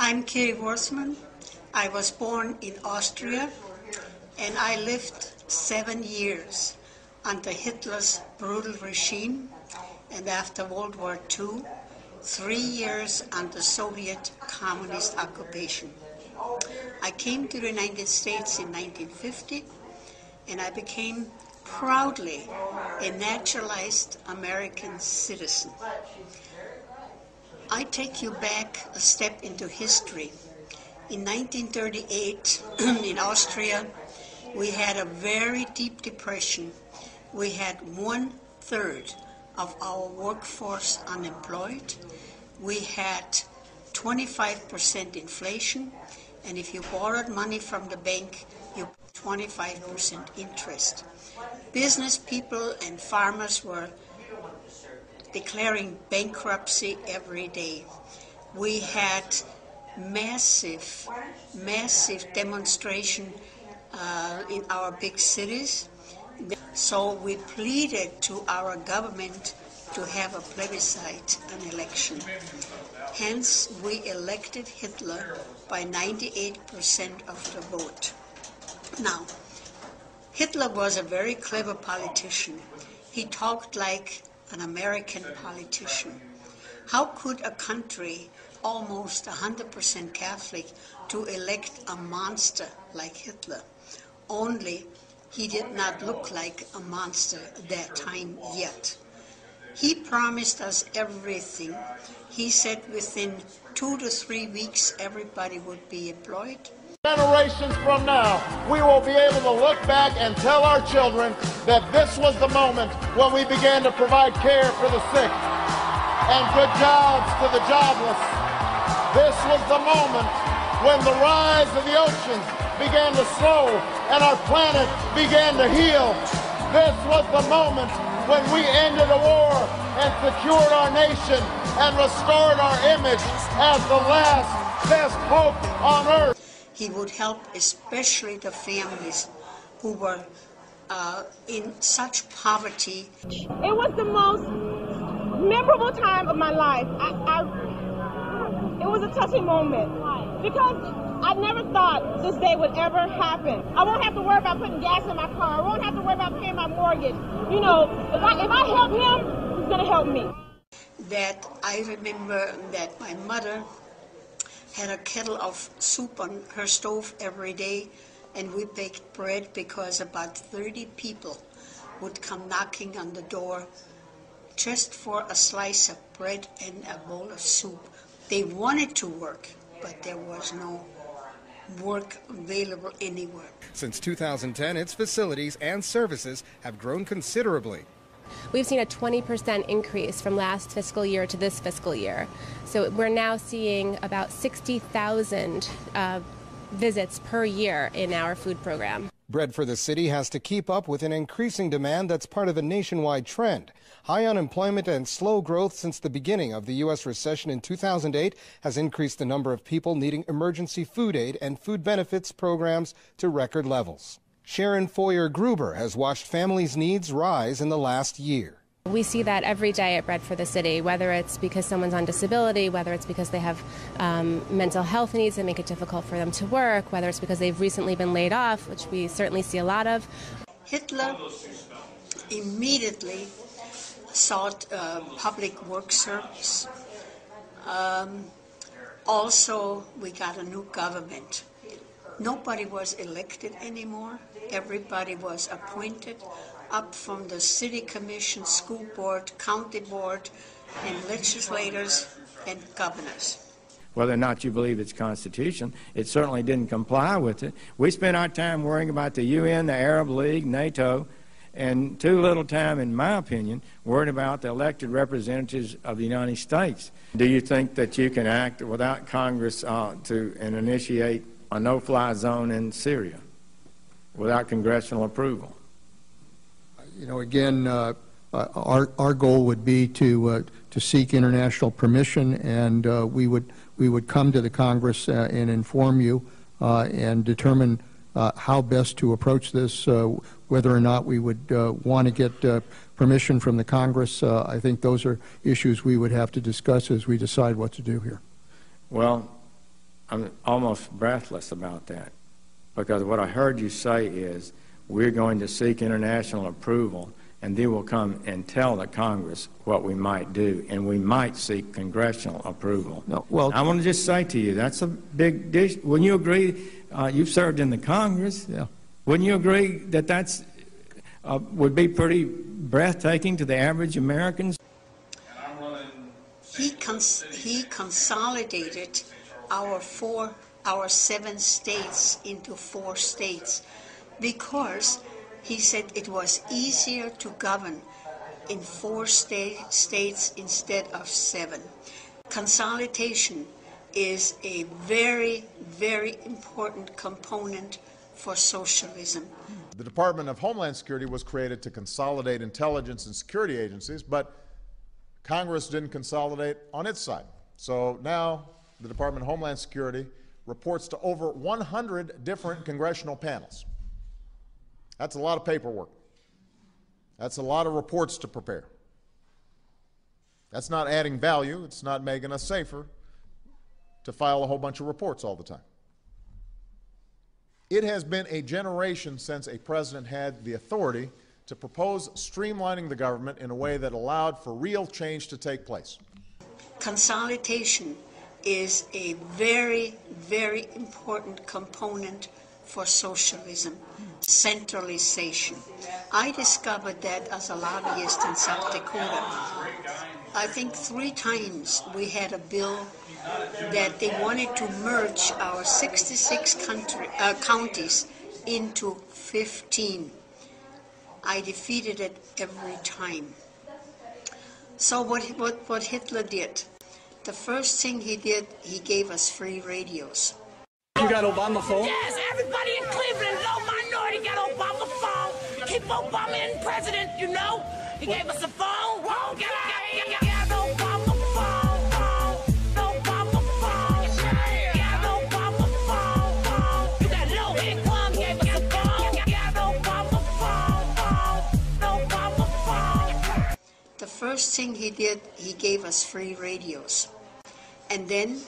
I'm Kiri Wurzman. I was born in Austria, and I lived 7 years under Hitler's brutal regime, and after World War II, 3 years under Soviet communist occupation. I came to the United States in 1950, and I became proudly a naturalized American citizen. I take you back a step into history. In 1938, in Austria, we had a very deep depression. We had 1/3 of our workforce unemployed. We had 25% inflation, and if you borrowed money from the bank, you paid 25% interest. Business people and farmers were declaring bankruptcy every day. We had massive demonstration in our big cities. So we pleaded to our government to have a plebiscite, an election. Hence, we elected Hitler by 98% of the vote. Now, Hitler was a very clever politician. He talked like an American politician. How could a country almost 100% Catholic to elect a monster like Hitler? Only he did not look like a monster at that time yet. He promised us everything. He said within 2 to 3 weeks everybody would be employed. Generations from now, we will be able to look back and tell our children that this was the moment when we began to provide care for the sick and good jobs to the jobless. This was the moment when the rise of the oceans began to slow and our planet began to heal. This was the moment when we ended a war and secured our nation and restored our image as the last best hope on earth. He would help especially the families who were in such poverty. It was the most memorable time of my life. It was a touching moment because I never thought this day would ever happen. I won't have to worry about putting gas in my car. I won't have to worry about paying my mortgage. You know, if I help him, he's going to help me. That I remember that my mother had a kettle of soup on her stove every day, and we baked bread because about 30 people would come knocking on the door just for a slice of bread and a bowl of soup. They wanted to work, but there was no work available anywhere. Since 2010, its facilities and services have grown considerably. We've seen a 20% increase from last fiscal year to this fiscal year. So we're now seeing about 60,000 visits per year in our food program. Bread for the City has to keep up with an increasing demand that's part of a nationwide trend. High unemployment and slow growth since the beginning of the U.S. recession in 2008 has increased the number of people needing emergency food aid and food benefits programs to record levels. Sharon Foyer-Gruber has watched families' needs rise in the last year. We see that every day at Bread for the City, whether it's because someone's on disability, whether it's because they have mental health needs that make it difficult for them to work, whether it's because they've recently been laid off, which we certainly see a lot of. Hitler immediately sought public work service. Also, we got a new government. Nobody was elected anymore. Everybody was appointed up from the city commission, school board, county board, and legislators and governors. Whether or not you believe its constitution, it certainly didn't comply with it. We spent our time worrying about the UN, the Arab League, NATO, and too little time, in my opinion, worrying about the elected representatives of the United States. Do you think that you can act without Congress to initiate a no-fly zone in Syria without congressional approval? You know, again, our goal would be to seek international permission, and we would come to the Congress and inform you and determine how best to approach this, whether or not we would want to get permission from the Congress. I think those are issues we would have to discuss as we decide what to do here. Well, I'm almost breathless about that, because what I heard you say is we're going to seek international approval, and they will come and tell the Congress what we might do, and we might seek congressional approval. No, well, I want to just say to you, that's a big dish. Wouldn't you agree? You've served in the Congress. Yeah. Wouldn't you agree that that's would be pretty breathtaking to the average Americans? He consolidated our 7 states into 4 states because he said it was easier to govern in 4 states instead of 7. Consolidation is a very, very important component for socialism. The Department of Homeland Security was created to consolidate intelligence and security agencies, but Congress didn't consolidate on its side. So now the Department of Homeland Security reports to over 100 different congressional panels. That's a lot of paperwork. That's a lot of reports to prepare. That's not adding value. It's not making us safer to file a whole bunch of reports all the time. It has been a generation since a president had the authority to propose streamlining the government in a way that allowed for real change to take place. Consolidation is a very, very important component for socialism. Centralization. I discovered that as a lobbyist in South Dakota. I think 3 times we had a bill that they wanted to merge our 66 counties into 15. I defeated it every time. So what Hitler did, the first thing he did, he gave us free radios. You got Obama phone? Yes, everybody in Cleveland, no minority got Obama phone. Keep Obama in president, you know. He gave us a phone. Whoa, get Obama phone. Obama phone. Got Obama phone. You got low income, gave us a phone. Got Obama phone. The first thing he did, he gave us free radios. And then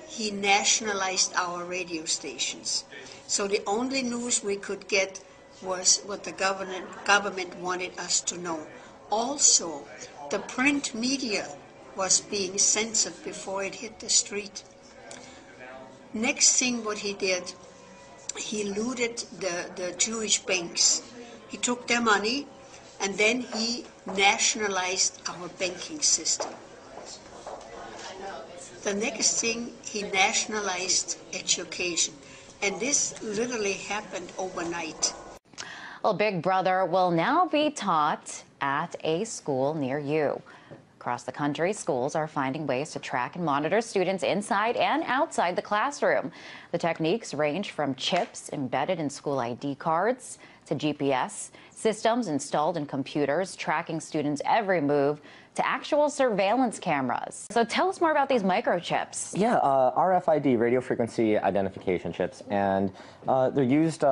he nationalized our radio stations. So the only news we could get was what the government wanted us to know. Also, the print media was being censored before it hit the street. Next thing what he did, he looted the Jewish banks. He took their money and then he nationalized our banking system. The next thing, he nationalized education. And this literally happened overnight. Well, Big Brother will now be taught at a school near you. Across the country, schools are finding ways to track and monitor students inside and outside the classroom. The techniques range from chips embedded in school ID cards to GPS systems installed in computers, tracking students' every move, to actual surveillance cameras. So tell us more about these microchips. Yeah, RFID, radio frequency identification chips, and they're used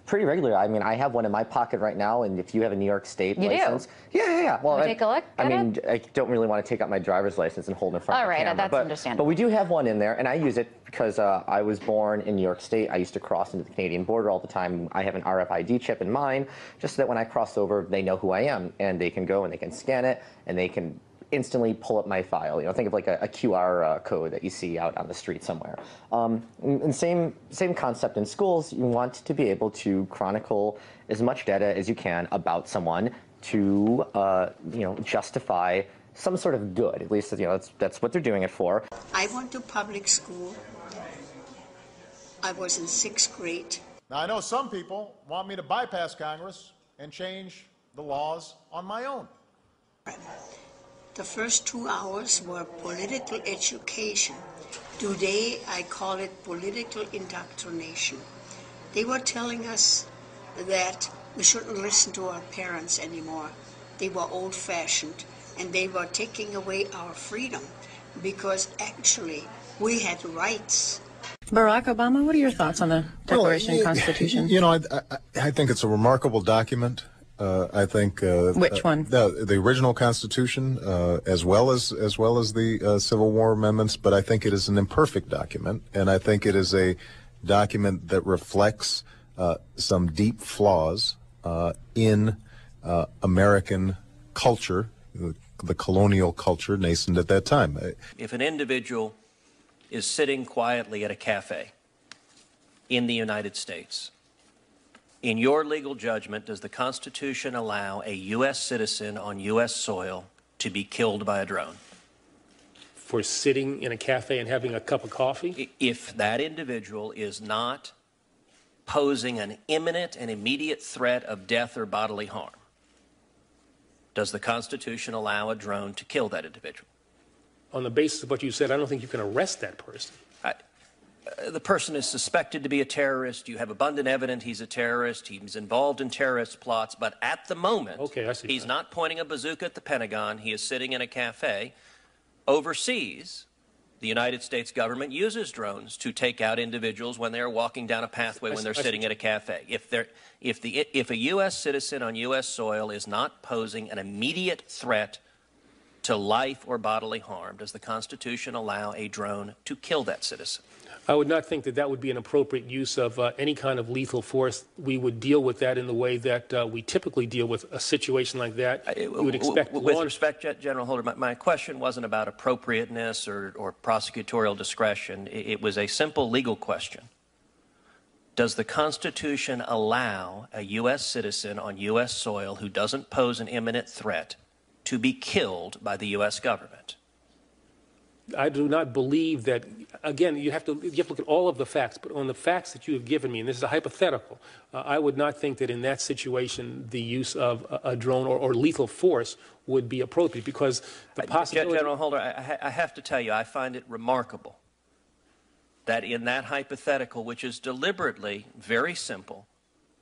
pretty regularly. I mean, I have one in my pocket right now, and if you have a New York State license. Yeah. Well, take a look at it? I don't really want to take out my driver's license and hold it in front of the camera. All right, that's understandable. But we do have one in there, and I use it because I was born in New York State. I used to cross into the Canadian border all the time. I have an RFID chip in mine, just so that when I cross over, they know who I am, and they can go and they can scan it, and they can instantly pull up my file. You know, think of like a QR code that you see out on the street somewhere. And same concept in schools. You want to be able to chronicle as much data as you can about someone to justify some sort of good. At least that's what they're doing it for. I went to public school. I was in 6th grade. Now, I know some people want me to bypass Congress and change the laws on my own. The first 2 hours were political education. Today, I call it political indoctrination. They were telling us that we shouldn't listen to our parents anymore. They were old-fashioned, and they were taking away our freedom because actually we had rights. Barack Obama, what are your thoughts on the Declaration and Constitution? I think it's a remarkable document. I think which one? The original Constitution, as well as the Civil War amendments. But I think it is an imperfect document, and I think it is a document that reflects some deep flaws in American culture, the colonial culture nascent at that time. If an individual is sitting quietly at a cafe in the United States, in your legal judgment, does the Constitution allow a U.S. citizen on U.S. soil to be killed by a drone? For sitting in a cafe and having a cup of coffee? If that individual is not posing an imminent and immediate threat of death or bodily harm, does the Constitution allow a drone to kill that individual? On the basis of what you said, I don't think you can arrest that person. The person is suspected to be a terrorist. You have abundant evidence he's a terrorist. He's involved in terrorist plots. But at the moment, he's not pointing a bazooka at the Pentagon. He is sitting in a cafe. Overseas, the United States government uses drones to take out individuals when they're walking down a pathway when they're sitting at a cafe. If a U.S. citizen on U.S. soil is not posing an immediate threat to life or bodily harm, does the Constitution allow a drone to kill that citizen? I would not think that that would be an appropriate use of any kind of lethal force. We would deal with that in the way that we typically deal with a situation like that. We would expect with respect, General Holder, my question wasn't about appropriateness or prosecutorial discretion. It was a simple legal question. Does the Constitution allow a U.S. citizen on U.S. soil who doesn't pose an imminent threat to be killed by the U.S. government? I do not believe that. Again, you have to look at all of the facts, but on the facts that you have given me, and this is a hypothetical, I would not think that in that situation the use of a drone or lethal force would be appropriate, because the possibility... General Holder, I have to tell you, I find it remarkable that in that hypothetical, which is deliberately very simple,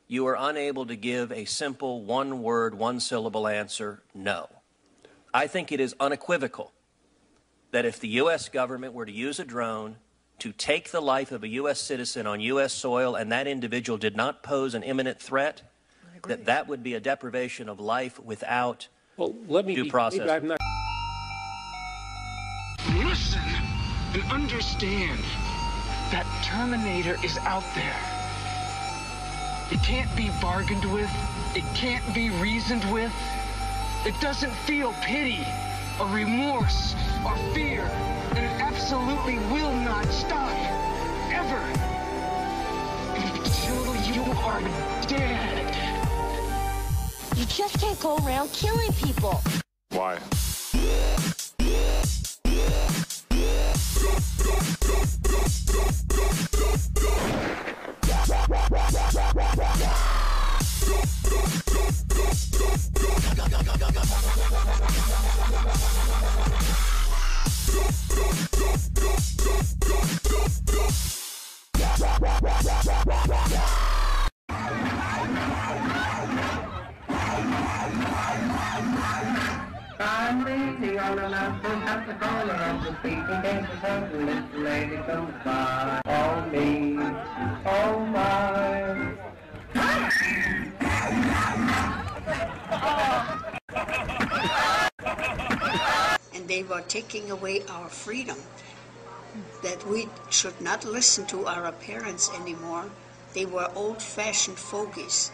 you are unable to give a simple one-word, one-syllable answer, no. I think it is unequivocal that if the U.S. government were to use a drone to take the life of a U.S. citizen on U.S. soil and that individual did not pose an imminent threat, that would be a deprivation of life without due process. Listen and understand that Terminator is out there. It can't be bargained with. It can't be reasoned with. It doesn't feel pity or remorse or fear, and it absolutely will not stop, ever, until you are dead. You just can't go around killing people. Why? I'm leaning on the mountain at the corner of the street in case the certain little lady comes by. Oh me, oh my. And they were taking away our freedom, that we should not listen to our parents anymore. They were old-fashioned fogies.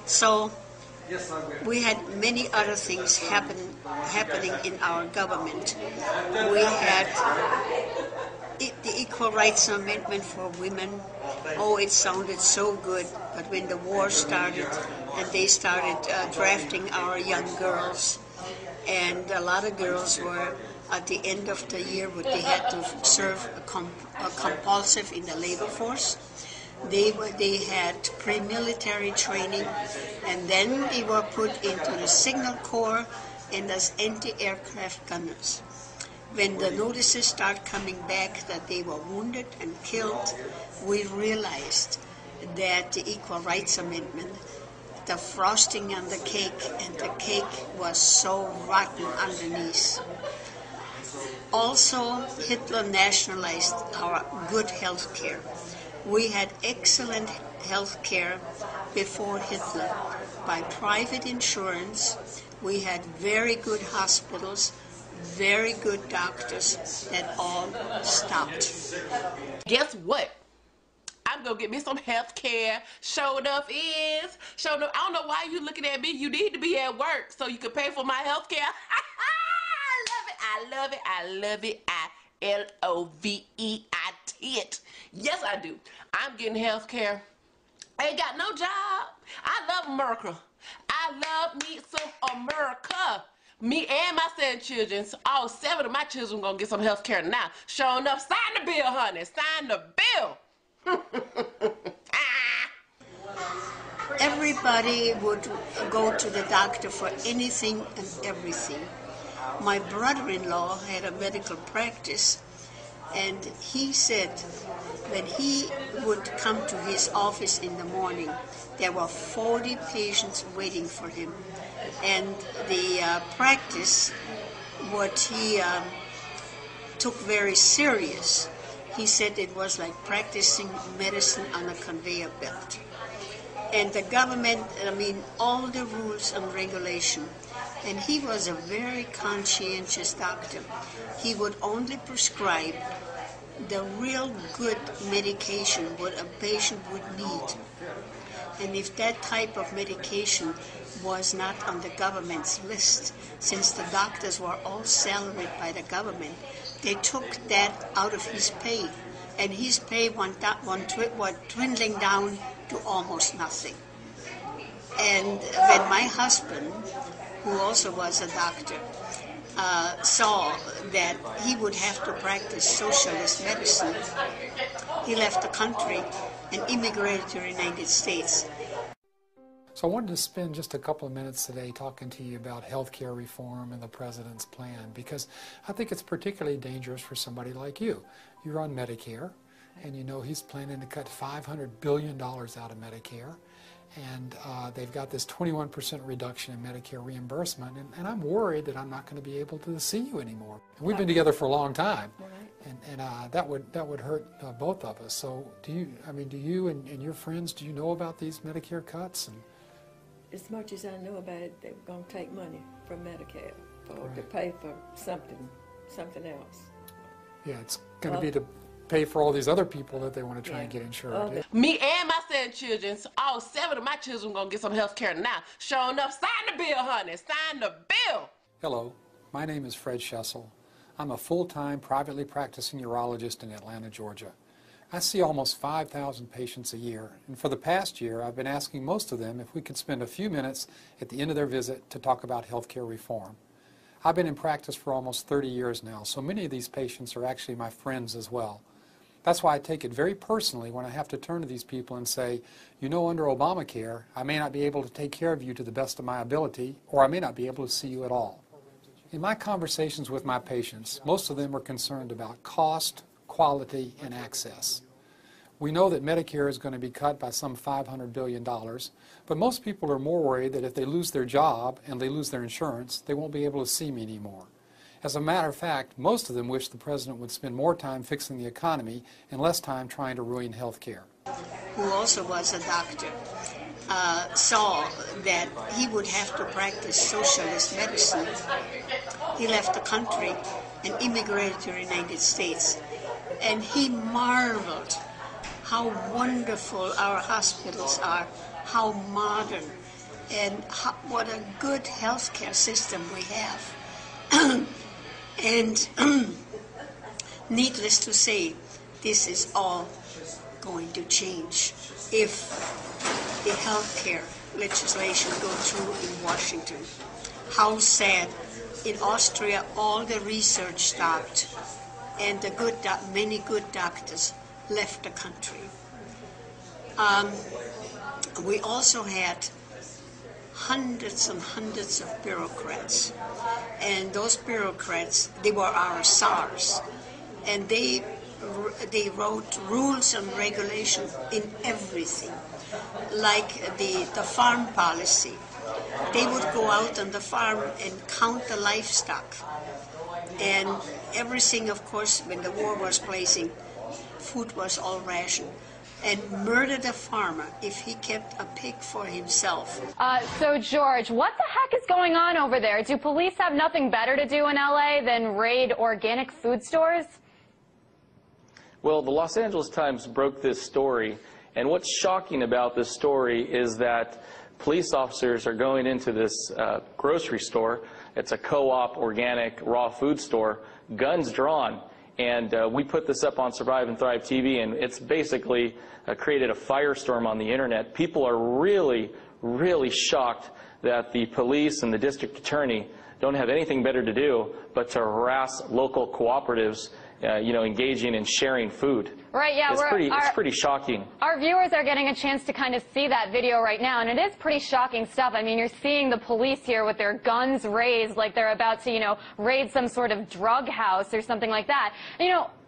So we had many other things happening in our government. We had the Equal Rights Amendment for women. Oh, it sounded so good, but when the war started and they started drafting our young girls, and a lot of girls were at the end of the year, they had to serve a compulsive in the labor force. They had pre-military training, and then they were put into the Signal Corps and as anti-aircraft gunners. When the notices start coming back that they were wounded and killed, we realized that the Equal Rights Amendment, the frosting on the cake, and the cake was so rotten underneath. Also, Hitler nationalized our good health care. We had excellent health care before Hitler by private insurance. We had very good hospitals, very good doctors that all stopped. Guess what? I'm going to get me some health care. Sure enough is. Sure enough, I don't know why you looking at me. You need to be at work so you can pay for my health care. I love it. I love it. I-L-O-V-E-I-T it. Yes, I do. I'm getting health care. I ain't got no job. I love America. I love me some America. Me and my 7 children, all 7 of my children gonna get some health care now. Sure enough, sign the bill, honey. Sign the bill. Everybody would go to the doctor for anything and everything. My brother-in-law had a medical practice, and he said when he would come to his office in the morning, there were 40 patients waiting for him. And the practice, what he took very serious. He said it was like practicing medicine on a conveyor belt. And the government, I mean, all the rules and regulation. And he was a very conscientious doctor. He would only prescribe the real good medication what a patient would need. And if that type of medication was not on the government's list, since the doctors were all salaried by the government, they took that out of his pay. And his pay went dwindling down to almost nothing. And when my husband, who also was a doctor, saw that he would have to practice socialist medicine, he left the country and immigrated to the United States. So I wanted to spend just a couple of minutes today talking to you about health care reform and the President's plan, because I think it's particularly dangerous for somebody like you. You're on Medicare, and you know he's planning to cut $500 billion out of Medicare. And they've got this 21% reduction in Medicare reimbursement, and I'm worried that I'm not going to be able to see you anymore. And we've been together for a long time, and that would hurt both of us. So do you and your friends, do you know about these Medicare cuts? And as much as I know about it, they're going to take money from Medicare to pay for something else. Yeah, it's going to be to pay for all these other people that they want to try and get insured. Me and my 7 children, all 7 of my children gonna get some health care now. Sure enough, sign the bill, honey. Sign the bill. Hello, my name is Fred Schessel. I'm a full-time privately practicing urologist in Atlanta, Georgia. I see almost 5,000 patients a year, and for the past year I've been asking most of them if we could spend a few minutes at the end of their visit to talk about health care reform. I've been in practice for almost 30 years now, so many of these patients are actually my friends as well. That's why I take it very personally when I have to turn to these people and say, you know, under Obamacare, I may not be able to take care of you to the best of my ability, or I may not be able to see you at all. In my conversations with my patients, most of them are concerned about cost, quality, and access. We know that Medicare is going to be cut by some $500 billion, but most people are more worried that if they lose their job and they lose their insurance, they won't be able to see me anymore. As a matter of fact, most of them wish the President would spend more time fixing the economy and less time trying to ruin health care. Who also was a doctor, saw that he would have to practice socialist medicine. He left the country and immigrated to the United States. And he marveled how wonderful our hospitals are, how modern, and what a good health care system we have. And needless to say, this is all going to change if the health care legislation goes through in Washington. How sad. In Austria, all the research stopped, and the many good doctors left the country. We also had hundreds and hundreds of bureaucrats, and those bureaucrats, they were our SARs, and they wrote rules and regulations in everything, like the farm policy. They would go out on the farm and count the livestock, and everything, of course, when the war was blazing, food was all rationed. and murdered a farmer if he kept a pig for himself. So, George, what the heck is going on over there? Do police have nothing better to do in L.A. than raid organic food stores? Well, the Los Angeles Times broke this story, and what's shocking about this story is that police officers are going into this grocery store. It's a co-op organic raw food store, guns drawn. And we put this up on Survive and Thrive TV, and it's basically created a firestorm on the internet. People are really, really shocked that the police and the district attorney don't have anything better to do but to harass local cooperatives, engaging in sharing food. Right, yeah. It's pretty shocking. Our viewers are getting a chance to kind of see that video right now, and it is pretty shocking stuff. I mean, you're seeing the police here with their guns raised like they're about to, raid some sort of drug house or something like that.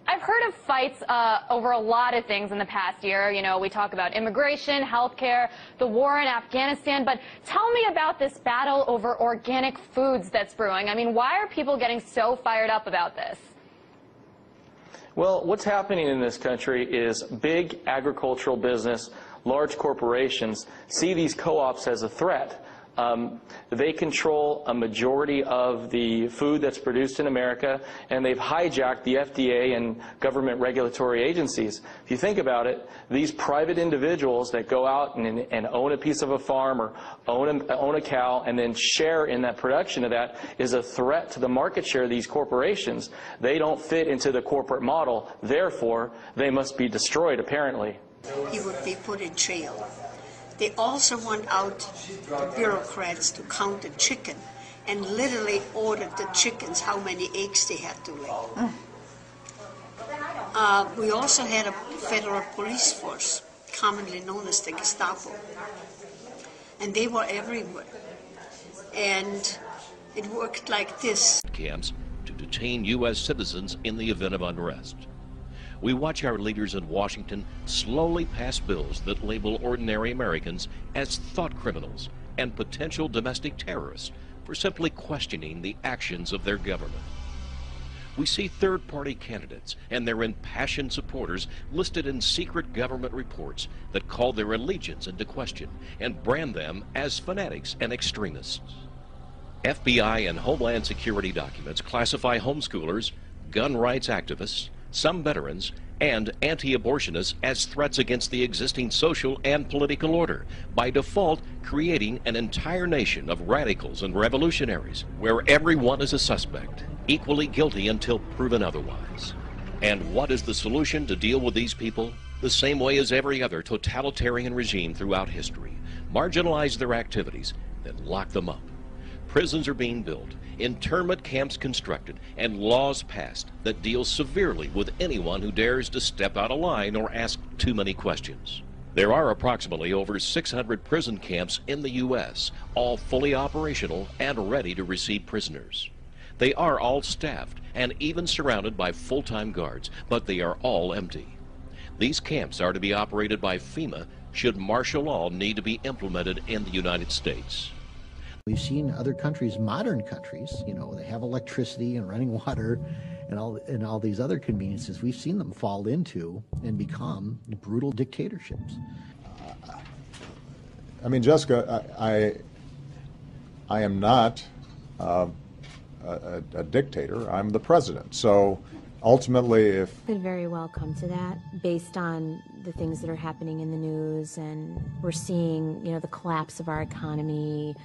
I've heard of fights over a lot of things in the past year. We talk about immigration, healthcare, the war in Afghanistan, but tell me about this battle over organic foods that's brewing. I mean, why are people getting so fired up about this? Well, what's happening in this country is big agricultural business, large corporations see these co-ops as a threat. They control a majority of the food that's produced in America, and they've hijacked the FDA and government regulatory agencies. If you think about it, these private individuals that go out and own a piece of a farm or own a cow and then share in that production of that is a threat to the market share of these corporations. They don't fit into the corporate model. Therefore, they must be destroyed, apparently. He would be put in jail. They also want out the bureaucrats to count the chicken and literally ordered the chickens how many eggs they had to lay. We also had a federal police force, commonly known as the Gestapo, and they were everywhere. And it worked like this. Camps to detain U.S. citizens in the event of unrest. We watch our leaders in Washington slowly pass bills that label ordinary Americans as thought criminals and potential domestic terrorists for simply questioning the actions of their government. We see third-party candidates and their impassioned supporters listed in secret government reports that call their allegiance into question and brand them as fanatics and extremists. FBI and Homeland Security documents classify homeschoolers, gun rights activists, some veterans, and anti-abortionists as threats against the existing social and political order, by default creating an entire nation of radicals and revolutionaries, where everyone is a suspect, equally guilty until proven otherwise. And what is the solution to deal with these people? The same way as every other totalitarian regime throughout history. Marginalize their activities, then lock them up. Prisons are being built, internment camps constructed, and laws passed that deal severely with anyone who dares to step out of line or ask too many questions. There are approximately over 600 prison camps in the U.S., all fully operational and ready to receive prisoners. They are all staffed and even surrounded by full-time guards, but they are all empty. These camps are to be operated by FEMA should martial law need to be implemented in the United States. We've seen other countries, modern countries, they have electricity and running water and all these other conveniences. We've seen them fall into and become brutal dictatorships. I mean, Jessica, I am not a dictator. I'm the president. So ultimately, if... Could very well come to that based on the things that are happening in the news, and we're seeing, the collapse of our economy,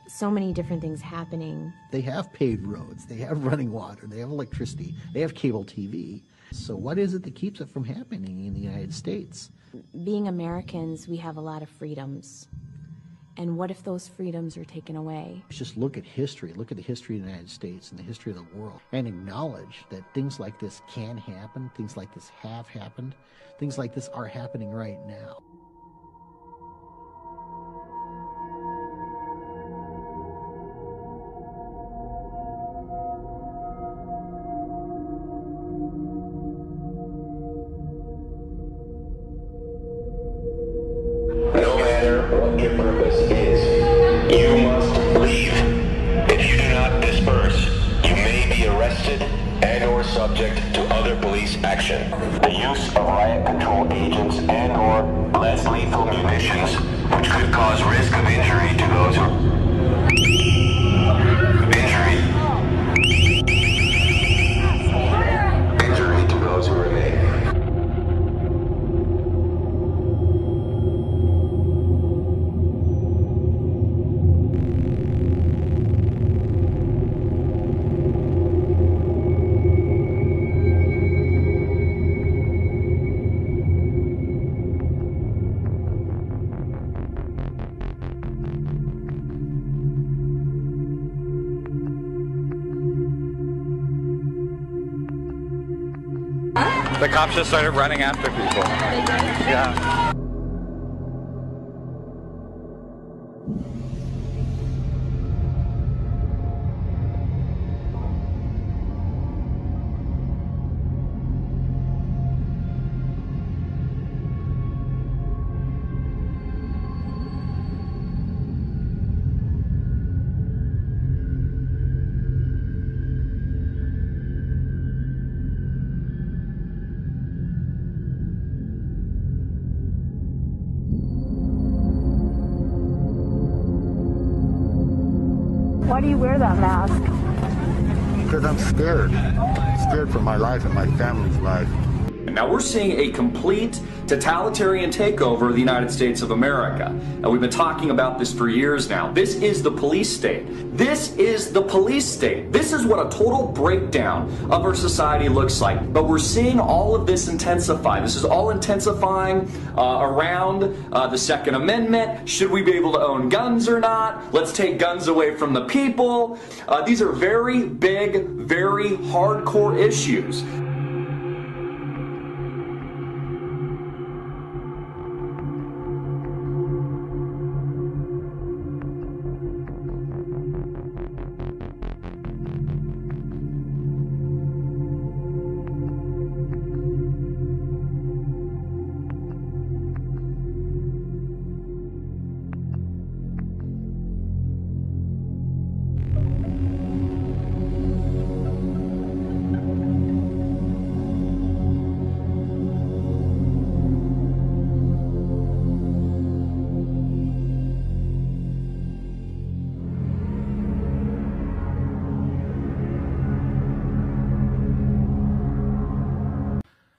so many different things happening. They have paved roads, they have running water, they have electricity, they have cable TV. So what is it that keeps it from happening in the United States? Being Americans, we have a lot of freedoms. And what if those freedoms are taken away? Just look at history, look at the history of the United States and the history of the world, and acknowledge that things like this can happen, things like this have happened, things like this are happening right now. Your purpose is, you must leave. If you do not disperse, you may be arrested and or subject to other police action. The use of riot control agents and or emissions, which could cause risk of injury to those who remain. The cops just started running after people. Yeah. Why do you wear that mask? Because I'm scared. Scared for my life and my family's life. Now we're seeing a complete totalitarian takeover of the United States of America. And we've been talking about this for years now. This is the police state. This is the police state. This is what a total breakdown of our society looks like. But we're seeing all of this intensify. This is all intensifying around the Second Amendment. Should we be able to own guns or not? Let's take guns away from the people. These are very big, very hardcore issues.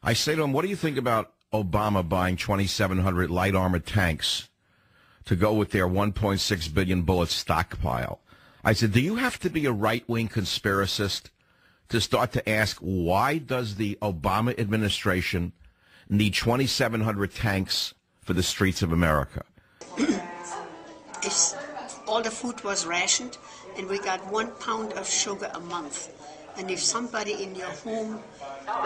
I say to him, what do you think about Obama buying 2,700 light armored tanks to go with their 1.6 billion bullet stockpile? I said, do you have to be a right-wing conspiracist to start to ask, why does the Obama administration need 2,700 tanks for the streets of America? All the food was rationed, and we got 1 pound of sugar a month. And if somebody in your home,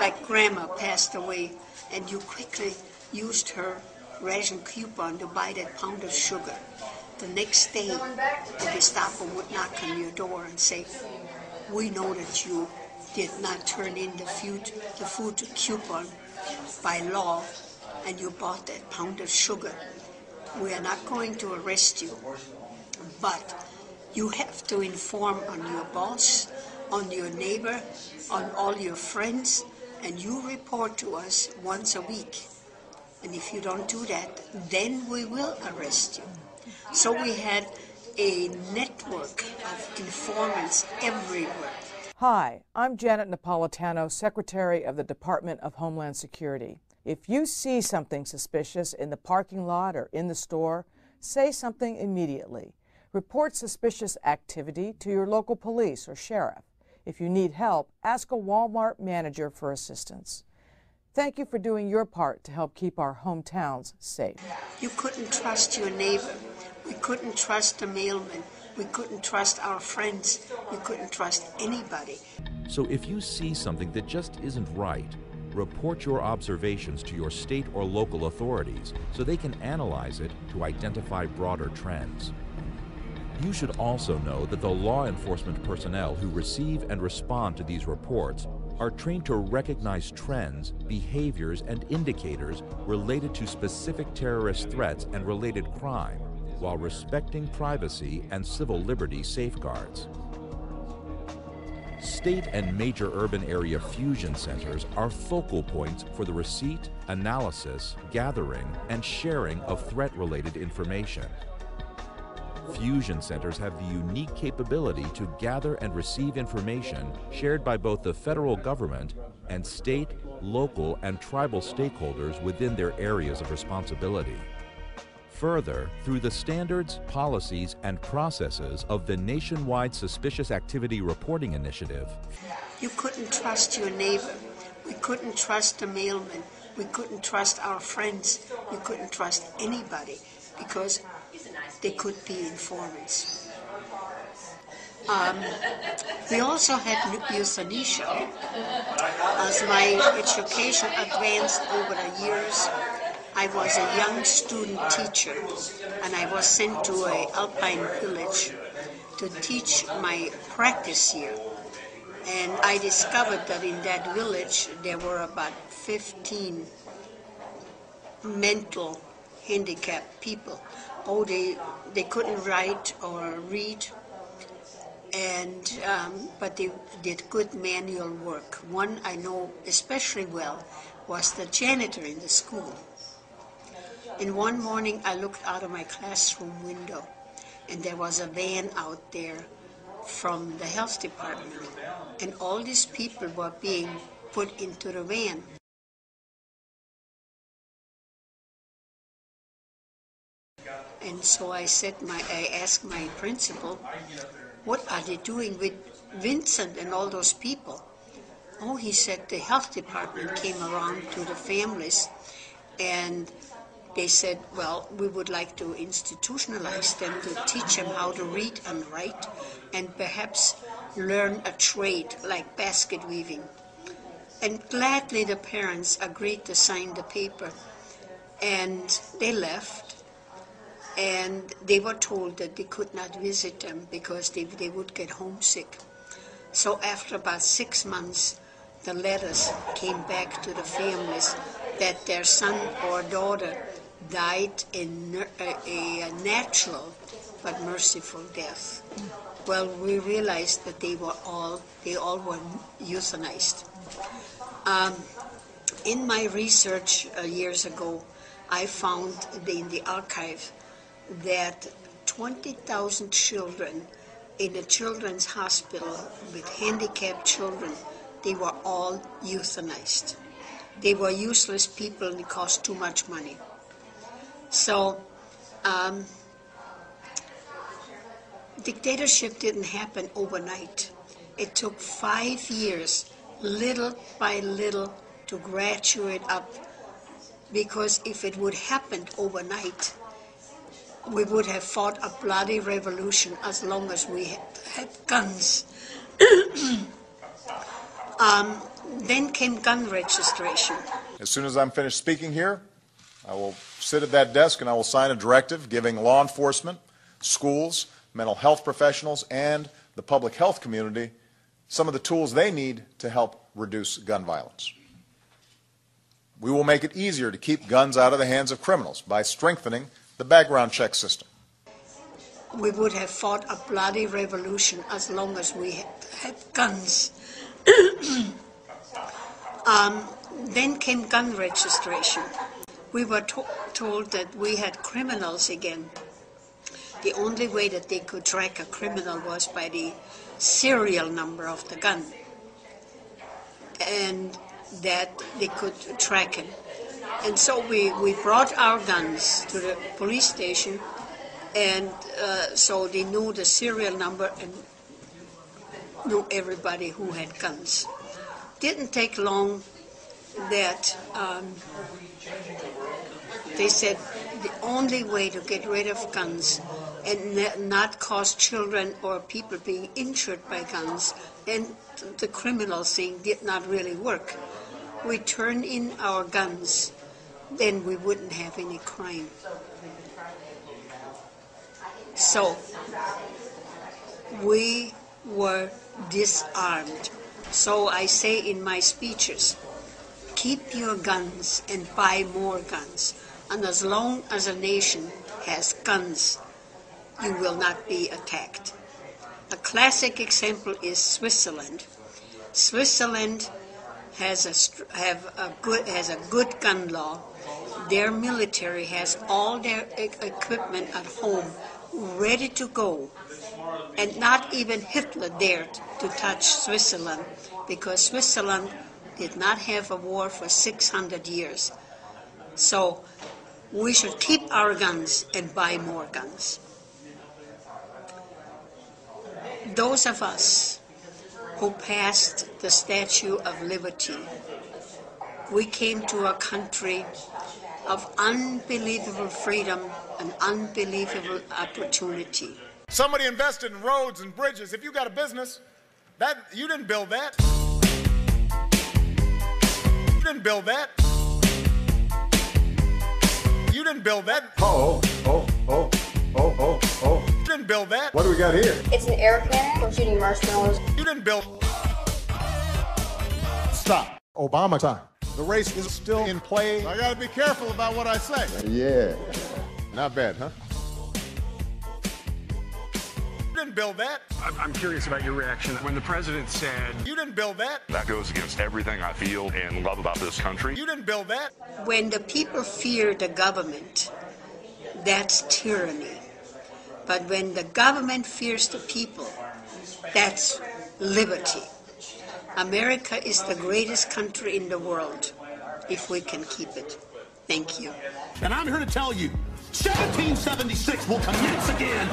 like grandma, passed away, and you quickly used her ration coupon to buy that pound of sugar, the next day the Gestapo would knock on your door and say, we know that you did not turn in the food coupon by law, and you bought that pound of sugar. We are not going to arrest you, but you have to inform on your boss, on your neighbor, on all your friends, and you report to us once a week. And if you don't do that, then we will arrest you. So we had a network of informants everywhere. Hi, I'm Janet Napolitano, Secretary of the Department of Homeland Security. If you see something suspicious in the parking lot or in the store, say something immediately. Report suspicious activity to your local police or sheriff. If you need help, ask a Walmart manager for assistance. Thank you for doing your part to help keep our hometowns safe. You couldn't trust your neighbor. We couldn't trust the mailman. We couldn't trust our friends. We couldn't trust anybody. So if you see something that just isn't right, report your observations to your state or local authorities so they can analyze it to identify broader trends. You should also know that the law enforcement personnel who receive and respond to these reports are trained to recognize trends, behaviors, and indicators related to specific terrorist threats and related crime, while respecting privacy and civil liberty safeguards. State state and major urban area fusion centers are focal points for the receipt, analysis, gathering, and sharing of threat-related information. Fusion centers have the unique capability to gather and receive information shared by both the federal government and state, local, and tribal stakeholders within their areas of responsibility. Further, through the standards, policies, and processes of the Nationwide Suspicious Activity Reporting Initiative, you couldn't trust your neighbor. We couldn't trust the mailman. We couldn't trust our friends. You couldn't trust anybody because they could be informants. We also had euthanasia. As my education advanced over the years, I was a young student teacher, and I was sent to an alpine village to teach my practice year. And I discovered that in that village there were about 15 mental handicapped people. Oh, they couldn't write or read, and but they did good manual work. One I know especially well was the janitor in the school. And one morning I looked out of my classroom window, and there was a van out there from the health department, and all these people were being put into the van. And so I asked my principal, what are they doing with Vincent and all those people? Oh, he said the health department came around to the families, and they said, well, we would like to institutionalize them to teach them how to read and write and perhaps learn a trade like basket weaving. And gladly the parents agreed to sign the paper, and they left, and they were told that they could not visit them because they would get homesick. So after about 6 months, the letters came back to the families that their son or daughter died in a natural but merciful death. Well, we realized that they all were euthanized. In my research years ago, I found in the archive that 20,000 children in a children's hospital with handicapped children, they were all euthanized. They were useless people and it cost too much money. So, dictatorship didn't happen overnight. It took 5 years, little by little, to graduate up, because if it would happen overnight, we would have fought a bloody revolution as long as we had guns. Then came gun registration. As soon as I'm finished speaking here, I will sit at that desk and I will sign a directive giving law enforcement, schools, mental health professionals, and the public health community some of the tools they need to help reduce gun violence. We will make it easier to keep guns out of the hands of criminals by strengthening the background check system. We would have fought a bloody revolution as long as we had guns. Then came gun registration. We were told that we had criminals again. The only way that they could track a criminal was by the serial number of the gun, and that they could track him. And so we brought our guns to the police station, and so they knew the serial number and knew everybody who had guns. Didn't take long that they said the only way to get rid of guns and not cause children or people being injured by guns, and the criminal thing did not really work. We turn in our guns, then we wouldn't have any crime. So we were disarmed. So I say in my speeches, keep your guns and buy more guns. And as long as a nation has guns, you will not be attacked. A classic example is Switzerland. Switzerland has a good gun law. Their military has all their equipment at home ready to go, and not even Hitler dared to touch Switzerland, because Switzerland did not have a war for 600 years. So we should keep our guns and buy more guns. Those of us who passed the Statue of Liberty, we came to a country of unbelievable freedom and unbelievable opportunity. Somebody invested in roads and bridges. If you got a business, you didn't build that. You didn't build that. You didn't build that. Oh. You didn't build that. What do we got here? It's an air cannon for shooting marshmallows. You didn't build. Stop. Obama time. The race is still in play. I gotta be careful about what I say. Yeah. Not bad, huh? You didn't build that. I'm curious about your reaction when the president said, you didn't build that. That goes against everything I feel and love about this country. You didn't build that. When the people fear the government, that's tyranny. But when the government fears the people, that's liberty. America is the greatest country in the world, if we can keep it. Thank you. And I'm here to tell you, 1776 will commence again.